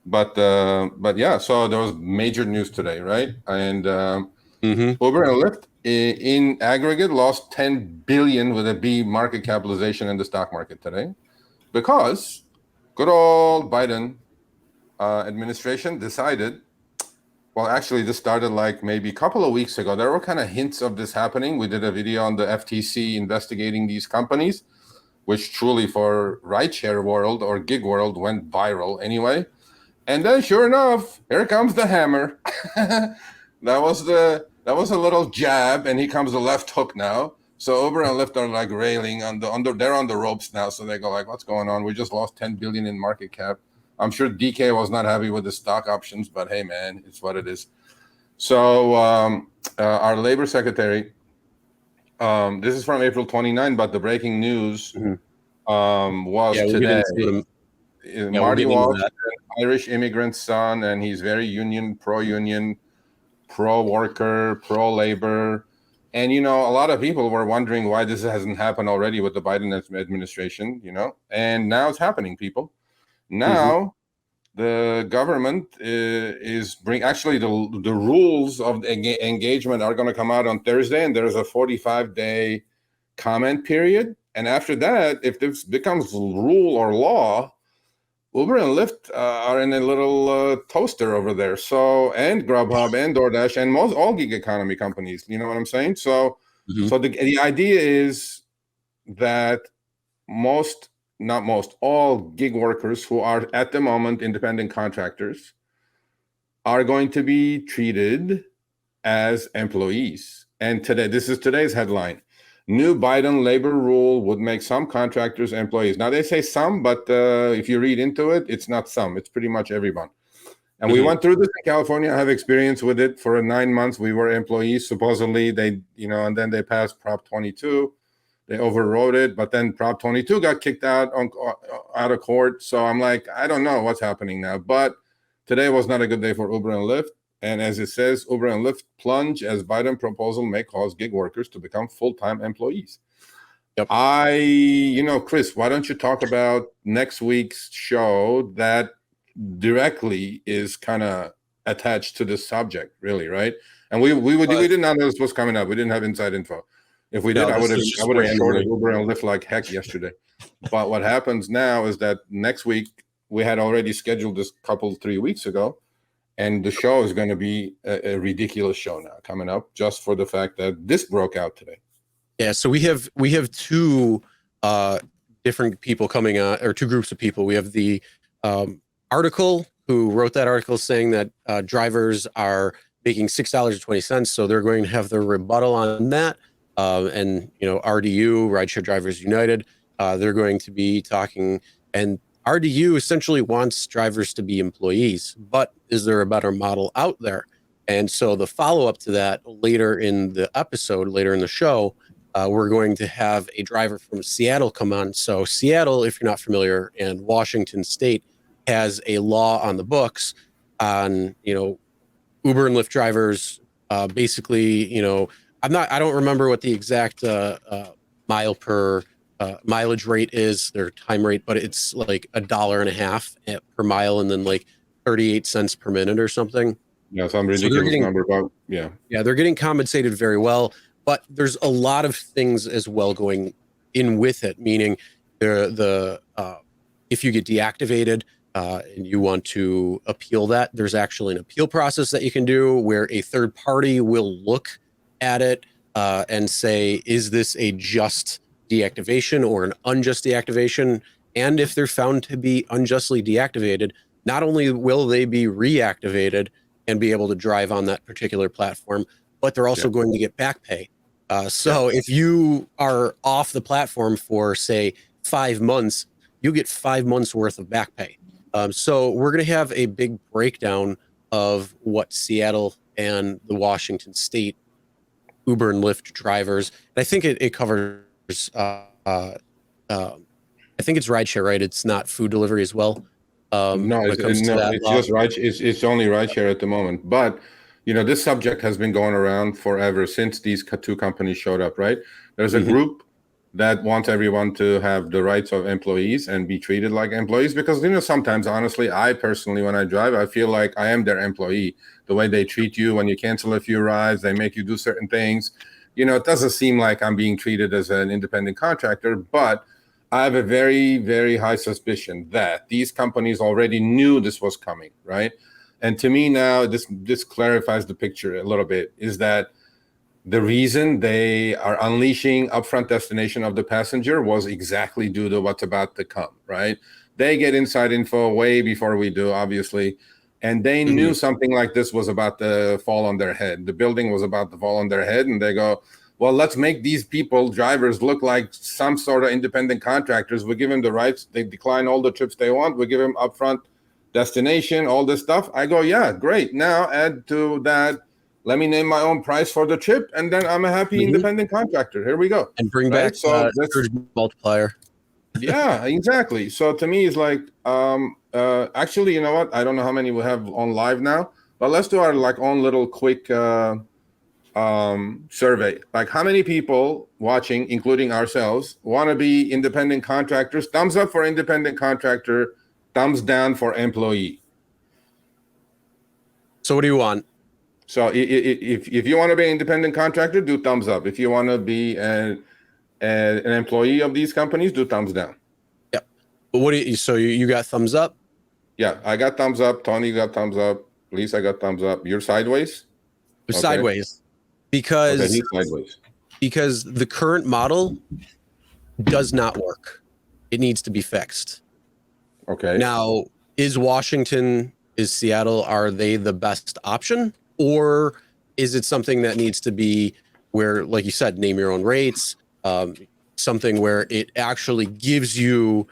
But yeah, so there was major news today, right? And Mm-hmm. Uber and Lyft in aggregate lost 10 billion with a B market capitalization in the stock market today because good old Biden administration decided. Well, actually, this started like maybe a couple of weeks ago. There were kind of hints of this happening. We did a video on the FTC investigating these companies, which truly for rideshare world or gig world went viral anyway. And then, sure enough, here comes the hammer. That was a little jab, and here comes the left hook now. So Uber and Lyft are like railing on the under. They're on the ropes now. So they go like, "What's going on? We just lost 10 billion in market cap." I'm sure DK was not happy with the stock options, but hey, man, it's what it is. So our labor secretary. This is from April 29, but the breaking news was Yeah, we'll today. get into them. Marty Walsh, an Irish immigrant son, and he's very pro-union, pro-worker, pro-labor. And, you know, a lot of people were wondering why this hasn't happened already with the Biden administration, you know, and now it's happening, people. Now the government actually the rules of engagement are going to come out on Thursday, and there's a 45-day comment period. And after that, if this becomes rule or law, Uber and Lyft are in a little toaster over there. So, and Grubhub and DoorDash and all gig economy companies. You know what I'm saying? So, so the idea is that all gig workers who are at the moment independent contractors are going to be treated as employees. And this is today's headline. New Biden labor rule would make some contractors employees. Now they say some, but if you read into it, it's not some. It's pretty much everyone. And we went through this in California. I have experience with it. For 9 months, we were employees. Supposedly, and then they passed Prop 22. They overrode it, but then Prop 22 got kicked out of court. So I'm like, I don't know what's happening now. But today was not a good day for Uber and Lyft. And as it says, Uber and Lyft plunge as Biden proposal may cause gig workers to become full-time employees. Yep. Chris, why don't you talk about next week's show that directly is kind of attached to this subject, really, right? And we didn't know this was coming up. We didn't have inside info. If we did, I would have shorted Uber and Lyft like heck yesterday. But what happens now is that next week we had already scheduled this 3 weeks ago. And the show is going to be a ridiculous show now coming up, just for the fact that this broke out today. Yeah, so we have two different people coming on, or two groups of people. We have the article who wrote that article saying that drivers are making $6.20, so they're going to have their rebuttal on that. And RDU, Rideshare Drivers United, they're going to be talking, and RDU essentially wants drivers to be employees, but is there a better model out there? And so the follow-up to that later in the episode, later in the show, we're going to have a driver from Seattle come on. So Seattle, if you're not familiar, and Washington State has a law on the books on, Uber and Lyft drivers. Basically, I don't remember what the exact mileage rate is, their time rate, but it's like $1.50 per mile, and then like 38 cents per minute or something. Yeah, some ridiculous number, but yeah, they're getting compensated very well. But there's a lot of things as well going in with it, meaning if you get deactivated and you want to appeal that, there's actually an appeal process that you can do where a third party will look at it and say, is this a just deactivation or an unjust deactivation? And if they're found to be unjustly deactivated, not only will they be reactivated and be able to drive on that particular platform, but they're also going to get back pay. So if you are off the platform for, say, 5 months, you get 5 months worth of back pay. So we're going to have a big breakdown of what Seattle and the Washington State Uber and Lyft drivers, and I think it covers, I think it's rideshare, right? It's not food delivery as well. No, it's just ride. It's only rideshare at the moment. But this subject has been going around forever since these two companies showed up. Right? There's a group that wants everyone to have the rights of employees and be treated like employees. Because, sometimes, honestly, I personally, when I drive, I feel like I am their employee. The way they treat you when you cancel a few rides, they make you do certain things. It doesn't seem like I'm being treated as an independent contractor, but I have a very, very high suspicion that these companies already knew this was coming, right? And to me now, this clarifies the picture a little bit, is that the reason they are unleashing upfront destination of the passenger was exactly due to what's about to come, right? They get inside info way before we do, obviously. And they knew something like this was about to fall on their head. The building was about to fall on their head. And they go, well, let's make these people, drivers, look like some sort of independent contractors. We give them the rights. They decline all the trips they want. We give them upfront destination, all this stuff. I go, yeah, great. Now add to that, let me name my own price for the trip, and then I'm a happy independent contractor. Here we go. And bring back so surge multiplier. Yeah, exactly. So to me, it's like, actually, you know what? I don't know how many we have on live now, but let's do our own little quick survey. Like, how many people watching, including ourselves, want to be independent contractors? Thumbs up for independent contractor, thumbs down for employee. So what do you want? So if you want to be an independent contractor, do thumbs up. If you want to be an employee of these companies, do thumbs down. Yeah. But what do you? So you got thumbs up? Yeah, I got thumbs up. Tony got thumbs up. Lisa got thumbs up. You're sideways. Okay. Sideways, because he's sideways. Because the current model does not work. It needs to be fixed. Okay. Now, is Seattle, are they the best option? Or is it something that needs to be where, like you said, name your own rates, something where it actually gives you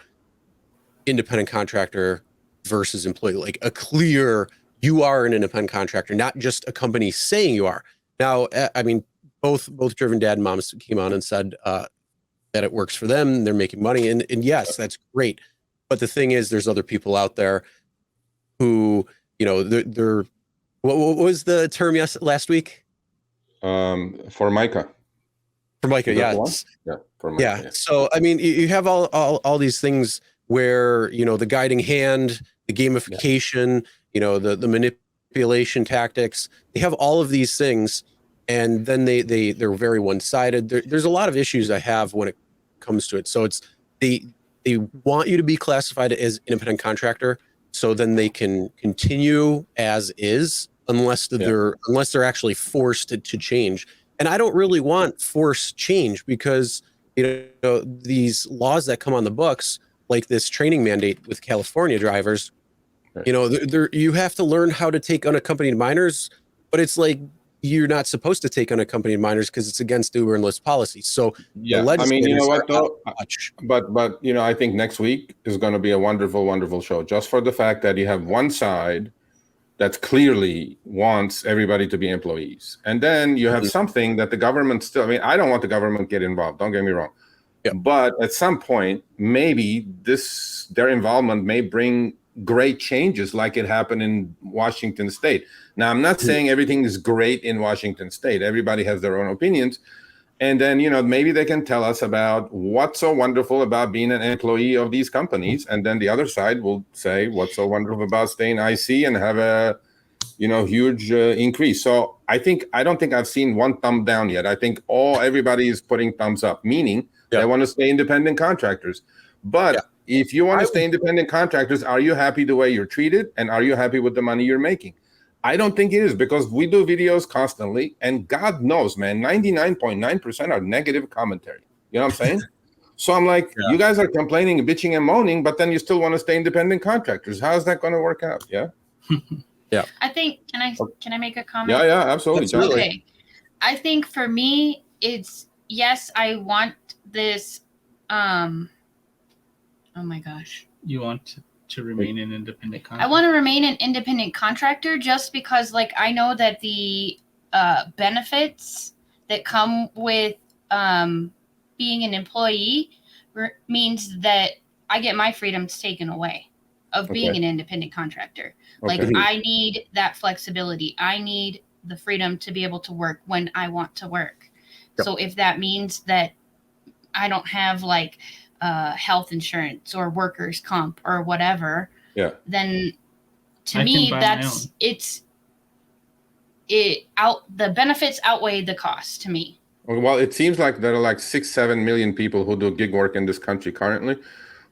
independent contractor versus employee, like a clear, you are an independent contractor, not just a company saying you are. Now, I mean, both Driven Dad and Moms came on and said that it works for them. They're making money. And yes, that's great. But the thing is, there's other people out there who, they're what was the term last week? Formica. Formica, yeah. Yeah, Formica, yeah. So, I mean, you have all these things where, the guiding hand, the gamification, the manipulation tactics, they have all of these things. And then they're very one-sided. There's a lot of issues I have when it comes to it. So they want you to be classified as independent contractor, so then they can continue as is, unless they're actually forced to change. And I don't really want forced change, because these laws that come on the books, like this training mandate with California drivers, right. You have to learn how to take unaccompanied minors, but it's like you're not supposed to take unaccompanied minors because it's against Uber and Lyft policy. So yeah, I mean, you know what though? But I think next week is going to be a wonderful, wonderful show, just for the fact that you have one side that clearly wants everybody to be employees, and then you have something that the government still. I mean, I don't want the government to get involved. Don't get me wrong. Yeah. But at some point, maybe their involvement may bring great changes, like it happened in Washington State. Now, I'm not saying everything is great in Washington State. Everybody has their own opinions. And then, maybe they can tell us about what's so wonderful about being an employee of these companies. And then the other side will say what's so wonderful about staying IC and have a, huge increase. So I don't think I've seen one thumb down yet. I think everybody is putting thumbs up, meaning they want to stay independent contractors. But if you want to stay independent contractors, are you happy the way you're treated? And are you happy with the money you're making? I don't think it is, because we do videos constantly, and God knows, man, 99.9% are negative commentary. You know what I'm saying? So I'm like, you guys are complaining, bitching, and moaning, but then you still want to stay independent contractors. How's that going to work out? Yeah. Yeah. I think, can I make a comment? Yeah, absolutely. Okay. I think for me, it's, yes, I want this, oh my gosh. You want to remain an independent contractor? I want to remain an independent contractor, just because, I know that the benefits that come with being an employee means that I get my freedoms taken away of being an independent contractor. Okay. I need that flexibility. I need the freedom to be able to work when I want to work. Yep. So if that means that I don't have like health insurance or workers comp or whatever, then to me that's the benefits outweigh the cost to me. Well, it seems like there are like 6-7 million people who do gig work in this country currently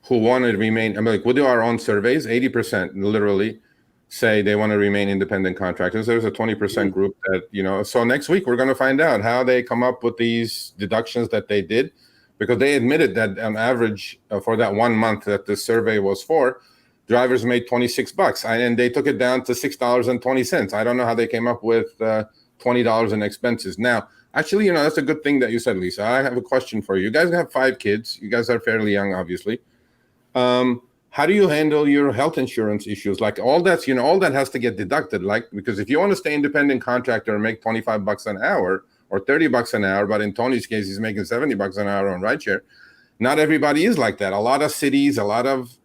who want to remain. I mean, like, we do our own surveys. 80% literally say they want to remain independent contractors. There's a 20% group that, so next week we're going to find out how they come up with these deductions that they did, because they admitted that on average for that 1 month that the survey was for, drivers made $26 and they took it down to $6.20. I don't know how they came up with $20 in expenses. Now, actually, that's a good thing that you said, Lisa. I have a question for you. You guys have 5 kids. You guys are fairly young, obviously. How do you handle your health insurance issues? Like all that's, all that has to get deducted. Like, because if you want to stay independent contractor and make $25 an hour or $30 an hour, but in Tony's case, he's making $70 an hour on rideshare. Not everybody is like that. A lot of cities, a lot of,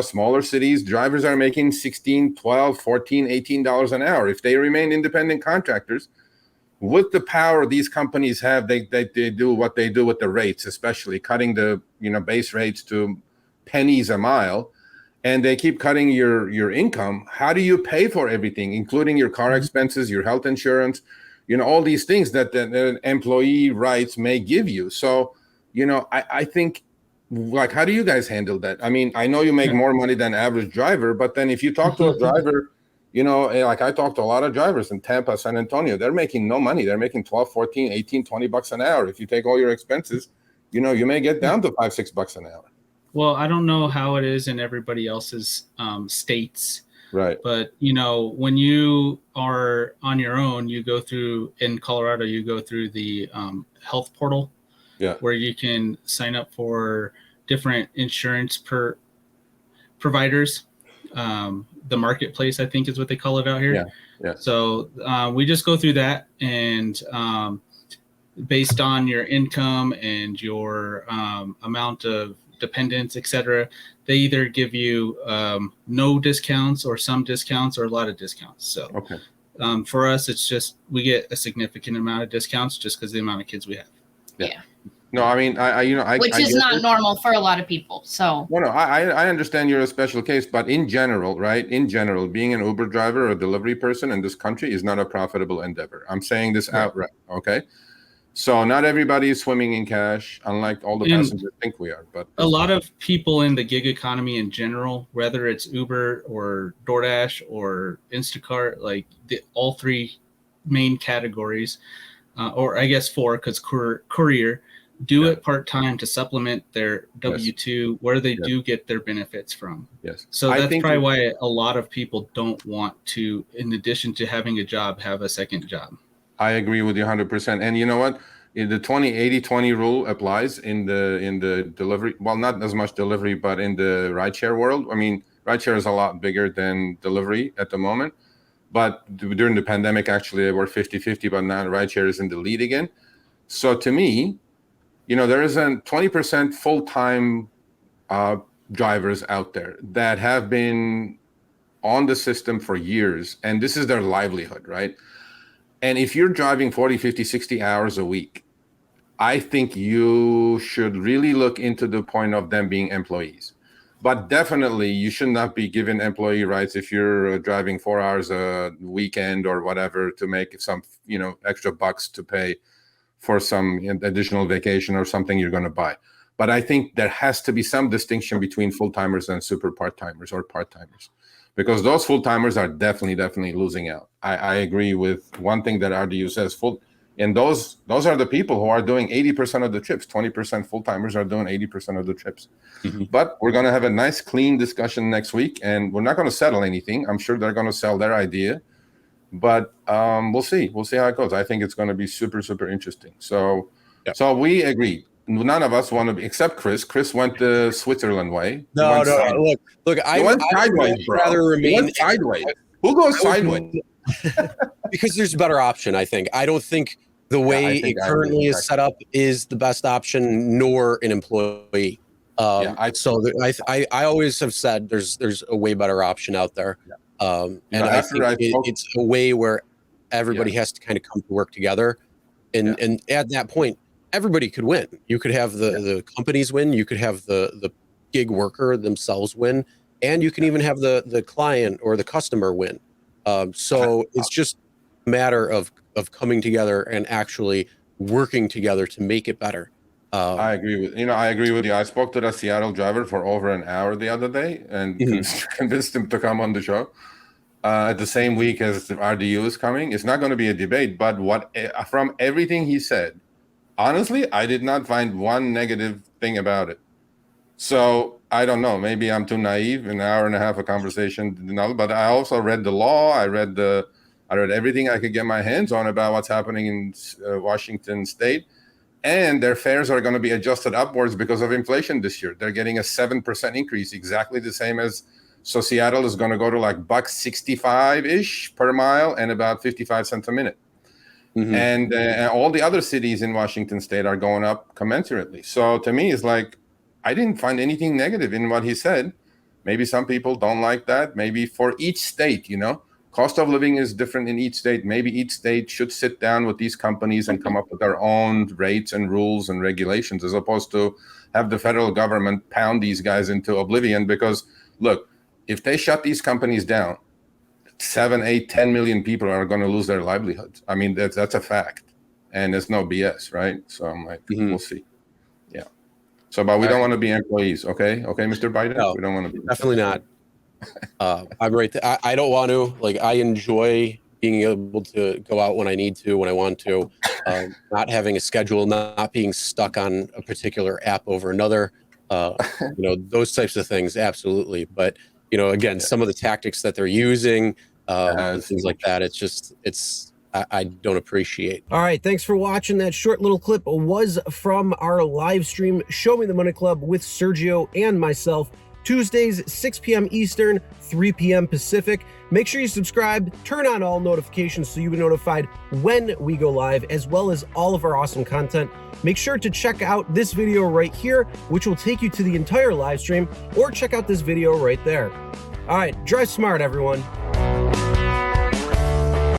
smaller cities, drivers are making $16, $12, $14, $18 an hour. If they remain independent contractors, with the power these companies have, they do what they do with the rates, especially cutting the base rates to pennies a mile, and they keep cutting your income. How do you pay for everything, including your car expenses, your health insurance, all these things that the employee rights may give you? So, I think, like, how do you guys handle that? I mean, I know you make more money than average driver, but then if you talk to a driver, like I talk to a lot of drivers in Tampa, San Antonio, they're making no money. They're making 12, 14, 18, $20 an hour. If you take all your expenses, you may get down to $5, $6 an hour. Well, I don't know how it is in everybody else's states. Right. But, when you are on your own, you go through, in Colorado, you go through the health portal, where you can sign up for different insurance providers. The marketplace, I think, is what they call it out here. Yeah. So we just go through that, and based on your income and your amount of dependents, etc., they either give you no discounts or some discounts or a lot of discounts. So for us, it's just we get a significant amount of discounts just because of the amount of kids we have. Yeah. No, I mean, which is not normal for a lot of people. So no, I understand you're a special case, but in general, right? In general, being an Uber driver or a delivery person in this country is not a profitable endeavor. I'm saying this outright. Okay. So not everybody is swimming in cash, unlike all the passengers think we are. But a lot of people in the gig economy in general, whether it's Uber or DoorDash or Instacart, like all 3 main categories, or I guess 4, because courier, do it part-time to supplement their W-2, where they do get their benefits from. Yes. So that's probably why a lot of people don't want to, in addition to having a job, have a second job. I agree with you 100%. And you know what? The 80-20 rule applies in the delivery. Well, not as much delivery, but in the rideshare world. I mean, rideshare is a lot bigger than delivery at the moment. But during the pandemic, actually, they were 50-50, but now rideshare is in the lead again. So to me, there is a 20% full-time drivers out there that have been on the system for years, and this is their livelihood, right? And if you're driving 40, 50, 60 hours a week, I think you should really look into the point of them being employees. But definitely, you should not be given employee rights if you're driving 4 hours a weekend or whatever to make some, extra bucks to pay for some additional vacation or something you're going to buy. But I think there has to be some distinction between full-timers and super part-timers or part-timers, because those full-timers are definitely losing out. I agree with one thing that RDU says, and those are the people who are doing 80% of the trips. 20% full-timers are doing 80% of the trips. Mm-hmm. But we're going to have a nice, clean discussion next week, and we're not going to settle anything. I'm sure they're going to sell their idea, but we'll see. We'll see how it goes. I think it's going to be super, super interesting. So we agree. None of us want to be, except Chris. Chris went the Switzerland way. No. Look. I went sideways, would rather remain sideways. Who goes sideways? Because there's a better option, I think. I don't think the way it currently is set up is the best option, nor an employee. I always have said there's a way better option out there. And I think it's a way where everybody has to kind of come to work together. And at that point, everybody could win. You could have the companies win. You could have the gig worker themselves win, and you can even have the client or the customer win. So it's just a matter of coming together and actually working together to make it better. I agree with you. I spoke to the Seattle driver for over an hour the other day and convinced him to come on the show. At the same week as the RDU is coming. It's not going to be a debate, but from everything he said, honestly, I did not find one negative thing about it. So I don't know. Maybe I'm too naive. An hour and a half of conversation, but I also read the law. I read everything I could get my hands on about what's happening in Washington State, and their fares are going to be adjusted upwards because of inflation this year. They're getting a 7% increase, exactly the same as. So Seattle is going to go to like $1.65-ish per mile and about 55 cents a minute. And all the other cities in Washington State are going up commensurately. So to me, it's like, I didn't find anything negative in what he said. Maybe some people don't like that. Maybe for each state, cost of living is different in each state. Maybe each state should sit down with these companies and come up with their own rates and rules and regulations, as opposed to have the federal government pound these guys into oblivion. Because look, if they shut these companies down, 7, 8, 10 million people are going to lose their livelihoods. I mean, that's a fact, and it's no BS, right? So I'm like, we'll see. Yeah. So, but we don't want to be employees, okay? Okay, Mr. Biden? No, we don't want to be. Definitely not. I'm right there. I don't want to. Like, I enjoy being able to go out when I need to, when I want to, not having a schedule, not being stuck on a particular app over another, those types of things, absolutely. But again, some of the tactics that they're using, things like that, I don't appreciate. All right, thanks for watching. That short little clip was from our live stream, Show Me the Money Club with Sergio and myself, Tuesdays, 6 p.m. Eastern, 3 p.m. Pacific. Make sure you subscribe, turn on all notifications so you'll be notified when we go live, as well as all of our awesome content. Make sure to check out this video right here, which will take you to the entire live stream, or check out this video right there. All right, drive smart, everyone.